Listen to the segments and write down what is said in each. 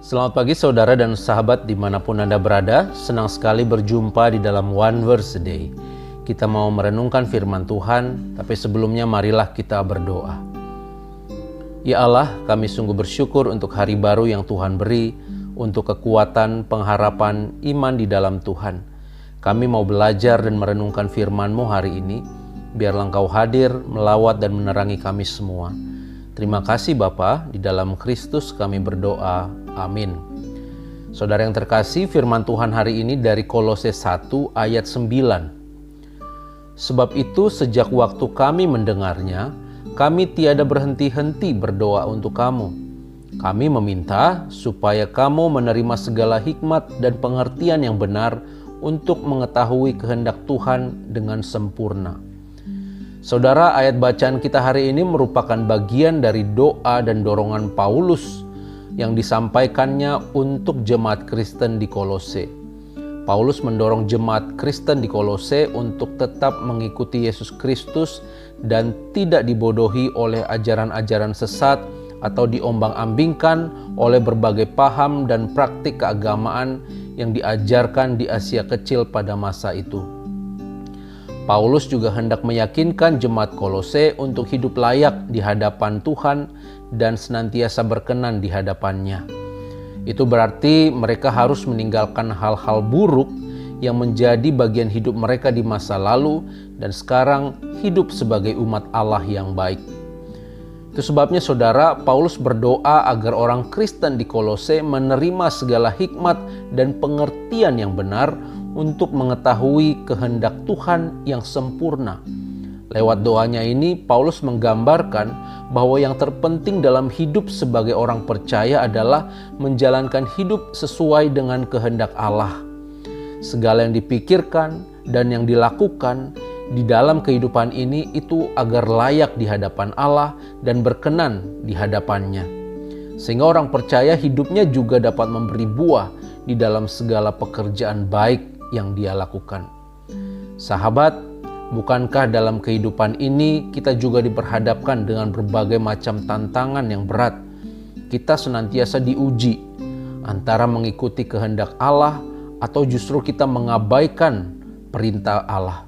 Selamat pagi saudara dan sahabat dimanapun Anda berada. Senang sekali berjumpa di dalam One Verse a Day. Kita mau merenungkan firman Tuhan, tapi sebelumnya marilah kita berdoa. Ya Allah, kami sungguh bersyukur untuk hari baru yang Tuhan beri, untuk kekuatan, pengharapan, iman di dalam Tuhan. Kami mau belajar dan merenungkan firman-Mu hari ini, biarlah Engkau hadir, melawat dan menerangi kami semua. Terima kasih Bapa, di dalam Kristus kami berdoa. Amin. Saudara yang terkasih, firman Tuhan hari ini dari Kolose 1 ayat 9. Sebab itu sejak waktu kami mendengarnya, kami tiada berhenti-henti berdoa untuk kamu. Kami meminta supaya kamu menerima segala hikmat dan pengertian yang benar untuk mengetahui kehendak Tuhan dengan sempurna. Saudara, ayat bacaan kita hari ini merupakan bagian dari doa dan dorongan Paulus yang disampaikannya untuk jemaat Kristen di Kolose. Paulus mendorong jemaat Kristen di Kolose untuk tetap mengikuti Yesus Kristus dan tidak dibodohi oleh ajaran-ajaran sesat atau diombang-ambingkan oleh berbagai paham dan praktik keagamaan yang diajarkan di Asia Kecil pada masa itu. Paulus juga hendak meyakinkan jemaat Kolose untuk hidup layak di hadapan Tuhan dan senantiasa berkenan di hadapannya. Itu berarti mereka harus meninggalkan hal-hal buruk yang menjadi bagian hidup mereka di masa lalu dan sekarang hidup sebagai umat Allah yang baik. Itu sebabnya saudara, Paulus berdoa agar orang Kristen di Kolose menerima segala hikmat dan pengertian yang benar untuk mengetahui kehendak Tuhan yang sempurna. Lewat doanya ini, Paulus menggambarkan bahwa yang terpenting dalam hidup sebagai orang percaya adalah menjalankan hidup sesuai dengan kehendak Allah. Segala yang dipikirkan dan yang dilakukan di dalam kehidupan ini itu agar layak di hadapan Allah dan berkenan di hadapannya. Sehingga orang percaya hidupnya juga dapat memberi buah di dalam segala pekerjaan baik yang dia lakukan. Sahabat, bukankah dalam kehidupan ini kita juga diperhadapkan dengan berbagai macam tantangan yang berat? Kita senantiasa diuji antara mengikuti kehendak Allah atau justru kita mengabaikan perintah Allah.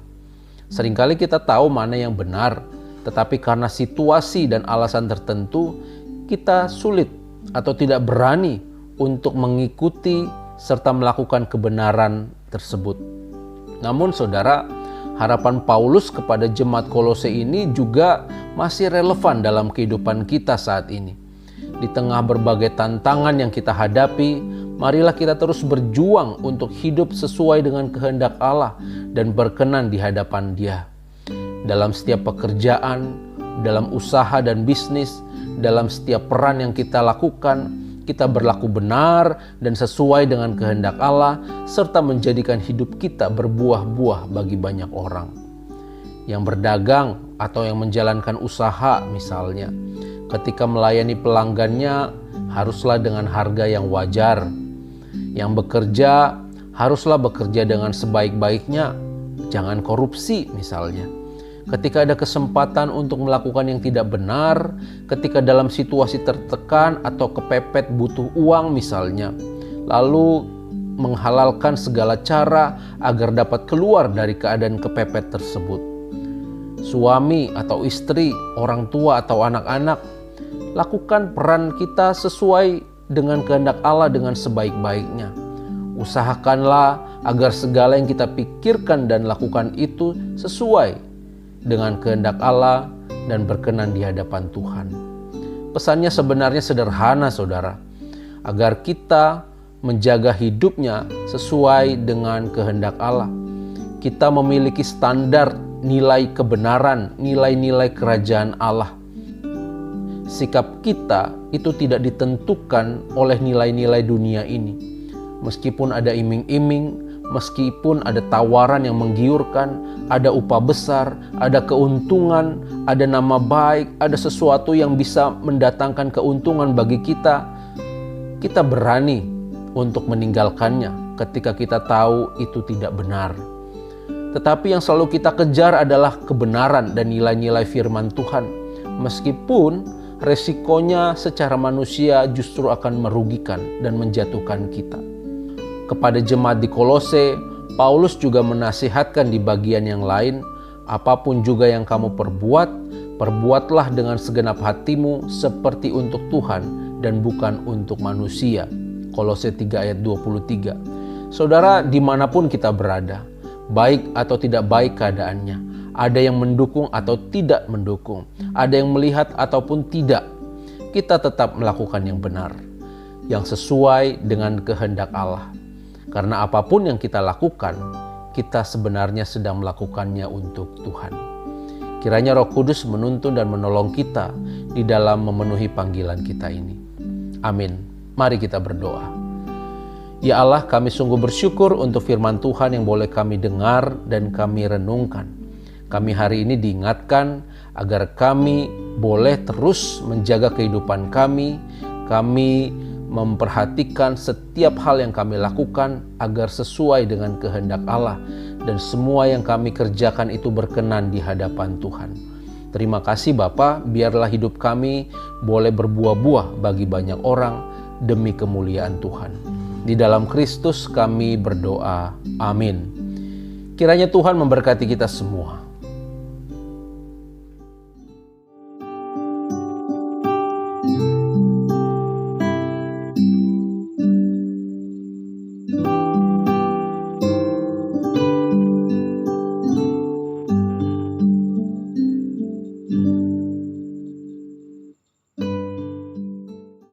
Seringkali kita tahu mana yang benar, tetapi karena situasi dan alasan tertentu kita sulit atau tidak berani untuk mengikuti serta melakukan kebenaran tersebut. Namun saudara, harapan Paulus kepada jemaat Kolose ini juga masih relevan dalam kehidupan kita saat ini. Di tengah berbagai tantangan yang kita hadapi, marilah kita terus berjuang untuk hidup sesuai dengan kehendak Allah dan berkenan di hadapan Dia. Dalam setiap pekerjaan, dalam usaha dan bisnis, dalam setiap peran yang kita lakukan, kita berlaku benar dan sesuai dengan kehendak Allah, serta menjadikan hidup kita berbuah-buah bagi banyak orang. Yang berdagang atau yang menjalankan usaha misalnya, ketika melayani pelanggannya haruslah dengan harga yang wajar. Yang bekerja haruslah bekerja dengan sebaik-baiknya, jangan korupsi misalnya. Ketika ada kesempatan untuk melakukan yang tidak benar, ketika dalam situasi tertekan atau kepepet butuh uang misalnya, lalu menghalalkan segala cara agar dapat keluar dari keadaan kepepet tersebut. Suami atau istri, orang tua atau anak-anak, lakukan peran kita sesuai dengan kehendak Allah dengan sebaik-baiknya. Usahakanlah agar segala yang kita pikirkan dan lakukan itu sesuai dengan kehendak Allah dan berkenan di hadapan Tuhan. Pesannya sebenarnya sederhana saudara, agar kita menjaga hidupnya sesuai dengan kehendak Allah. Kita memiliki standar nilai kebenaran, nilai-nilai kerajaan Allah. Sikap kita itu tidak ditentukan oleh nilai-nilai dunia ini. Meskipun ada iming-iming, meskipun ada tawaran yang menggiurkan, ada upah besar, ada keuntungan, ada nama baik, ada sesuatu yang bisa mendatangkan keuntungan bagi kita, kita berani untuk meninggalkannya ketika kita tahu itu tidak benar. Tetapi yang selalu kita kejar adalah kebenaran dan nilai-nilai firman Tuhan. Meskipun resikonya secara manusia justru akan merugikan dan menjatuhkan kita. Kepada jemaat di Kolose, Paulus juga menasihatkan di bagian yang lain, apapun juga yang kamu perbuat, perbuatlah dengan segenap hatimu seperti untuk Tuhan dan bukan untuk manusia. Kolose 3 ayat 23. Saudara, dimanapun kita berada, baik atau tidak baik keadaannya, ada yang mendukung atau tidak mendukung, ada yang melihat ataupun tidak, kita tetap melakukan yang benar, yang sesuai dengan kehendak Allah. Karena apapun yang kita lakukan, kita sebenarnya sedang melakukannya untuk Tuhan. Kiranya Roh Kudus menuntun dan menolong kita di dalam memenuhi panggilan kita ini. Amin. Mari kita berdoa. Ya Allah, kami sungguh bersyukur untuk firman Tuhan yang boleh kami dengar dan kami renungkan. Kami hari ini diingatkan agar kami boleh terus menjaga kehidupan kami memperhatikan setiap hal yang kami lakukan agar sesuai dengan kehendak Allah dan semua yang kami kerjakan itu berkenan di hadapan Tuhan. Terima kasih Bapa, biarlah hidup kami boleh berbuah-buah bagi banyak orang demi kemuliaan Tuhan. Di dalam Kristus kami berdoa. Amin. Kiranya Tuhan memberkati kita semua.